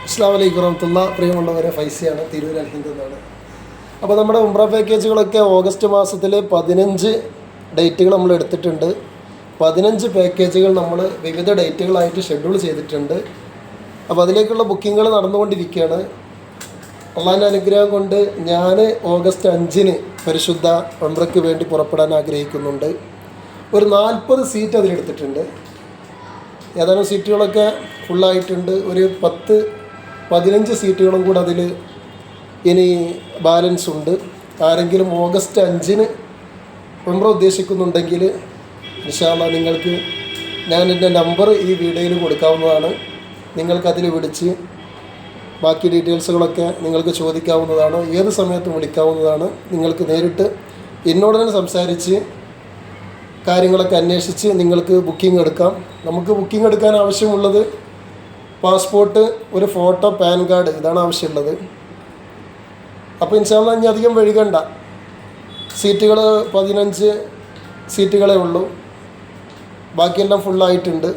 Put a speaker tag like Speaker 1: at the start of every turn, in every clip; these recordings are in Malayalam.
Speaker 1: അസ്സലാമു അലൈക്കും വറഹ്മത്തുള്ളാ. പ്രിയമുള്ളവരെ, ഫൈസിയാണ്, തിരൂർ അൽഹിന്ദ് എന്നാണ്. അപ്പോൾ നമ്മുടെ ഉംറ പാക്കേജുകളൊക്കെ ഓഗസ്റ്റ് മാസത്തിൽ 15 ഡേറ്റുകൾ നമ്മൾ എടുത്തിട്ടുണ്ട്. 15 പാക്കേജുകൾ നമ്മൾ വിവിധ ഡേറ്റുകളായിട്ട് ഷെഡ്യൂൾ ചെയ്തിട്ടുണ്ട്. അപ്പോൾ അതിലേക്കുള്ള ബുക്കിങ്ങുകൾ നടന്നുകൊണ്ടിരിക്കുകയാണ്. അള്ളാഹിൻ്റെ അനുഗ്രഹം കൊണ്ട് ഞാൻ ഓഗസ്റ്റ് 5-ന് പരിശുദ്ധ ഉംറയ്ക്ക് വേണ്ടി പുറപ്പെടാൻ ആഗ്രഹിക്കുന്നുണ്ട്. ഒരു 40 സീറ്റ് അതിലെടുത്തിട്ടുണ്ട്. ഏതാനും സീറ്റുകളൊക്കെ ഫുള്ളായിട്ടുണ്ട്. ഒരു 10-15 സീറ്റുകളും കൂടെ അതിൽ ഇനി ബാലൻസ് ഉണ്ട്. ആരെങ്കിലും ഓഗസ്റ്റ് 5-ന് ഉംറ ഉദ്ദേശിക്കുന്നുണ്ടെങ്കിൽ ഇൻഷാ അല്ലാഹ് നിങ്ങൾക്ക് ഞാൻ എൻ്റെ നമ്പർ ഈ വീഡിയോയിൽ കൊടുക്കാവുന്നതാണ്. നിങ്ങൾക്കതിൽ വിളിച്ച് ബാക്കി ഡീറ്റെയിൽസുകളൊക്കെ നിങ്ങൾക്ക് ചോദിക്കാവുന്നതാണ്. ഏത് സമയത്തും വിളിക്കാവുന്നതാണ്. നിങ്ങൾക്ക് നേരിട്ട് എന്നോട് തന്നെ സംസാരിച്ച് കാര്യങ്ങളൊക്കെ അന്വേഷിച്ച് നിങ്ങൾക്ക് ബുക്കിംഗ് എടുക്കാം. നമുക്ക് ബുക്കിംഗ് എടുക്കാൻ ആവശ്യമുള്ളത് പാസ്പോർട്ട്, ഒരു ഫോട്ടോ, പാൻ കാർഡ്, ഇതാണ് ആവശ്യമുള്ളത്. അപ്പോൾ ഇൻഷാ അല്ലാഹ് ഇനി അധികം വൈകണ്ട. സീറ്റുകൾ 15 സീറ്റുകളേ ഉള്ളൂ. ബാക്കിയെല്ലാം ഫുള്ളായിട്ടുണ്ട്.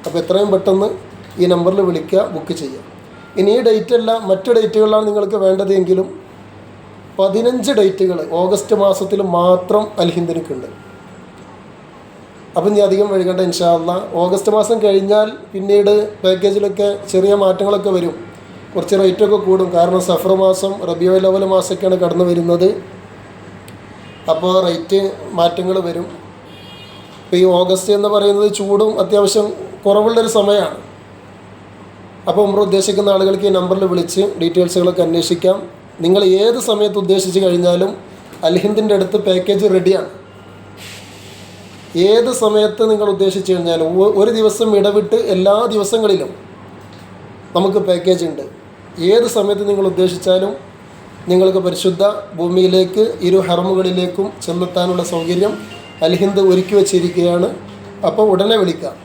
Speaker 1: അപ്പോൾ എത്രയും പെട്ടെന്ന് ഈ നമ്പറിൽ വിളിക്കുക, ബുക്ക് ചെയ്യുക. ഇനി ഈ ഡേറ്റ് അല്ല, മറ്റ് ഡേറ്റുകളിലാണ് നിങ്ങൾക്ക് വേണ്ടതെങ്കിലും 15 ഡേറ്റുകൾ ഓഗസ്റ്റ് മാസത്തിൽ മാത്രം അൽഹിന്ദ്നിക്കുണ്ട്. അപ്പം ഇനി അധികം വൈകണ്ട ഇൻഷാ അല്ലാഹ്. ഓഗസ്റ്റ് മാസം കഴിഞ്ഞാൽ പിന്നീട് പാക്കേജിലൊക്കെ ചെറിയ മാറ്റങ്ങളൊക്കെ വരും. കുറച്ച് റേറ്റൊക്കെ കൂടും. കാരണം സഫർ മാസം, റബീഉൽ അവ്വൽ മാസമൊക്കെയാണ് കടന്നു വരുന്നത്. അപ്പോൾ റേറ്റ് മാറ്റങ്ങൾ വരും. ഇപ്പോൾ ഈ ഓഗസ്റ്റ് എന്ന് പറയുന്നത് ചൂടും അത്യാവശ്യം കുറവുള്ളൊരു സമയമാണ്. അപ്പോൾ ഉംറ ഉദ്ദേശിക്കുന്ന ആളുകൾക്ക് ഈ നമ്പറിൽ വിളിച്ച് ഡീറ്റെയിൽസുകളൊക്കെ അന്വേഷിക്കാം. നിങ്ങൾ ഏത് സമയത്ത് ഉദ്ദേശിച്ച് കഴിഞ്ഞാലും അൽഹിന്ദിൻ്റെ അടുത്ത് പാക്കേജ് റെഡിയാണ്. ഏത് സമയത്ത് നിങ്ങൾ ഉദ്ദേശിച്ച് കഴിഞ്ഞാലും ഒരു ദിവസം ഇടവിട്ട് എല്ലാ ദിവസങ്ങളിലും നമുക്ക് പാക്കേജ് ഉണ്ട്. ഏത് സമയത്ത് നിങ്ങൾ ഉദ്ദേശിച്ചാലും നിങ്ങൾക്ക് പരിശുദ്ധ ഭൂമിയിലേക്ക്, ഇരു ഹറമുകളിലേക്കും ചെന്നെത്താനുള്ള സൗകര്യം അൽഹിന്ദ് ഒരുക്കി വച്ചിരിക്കുകയാണ്. അപ്പോൾ ഉടനെ വിളിക്കാം.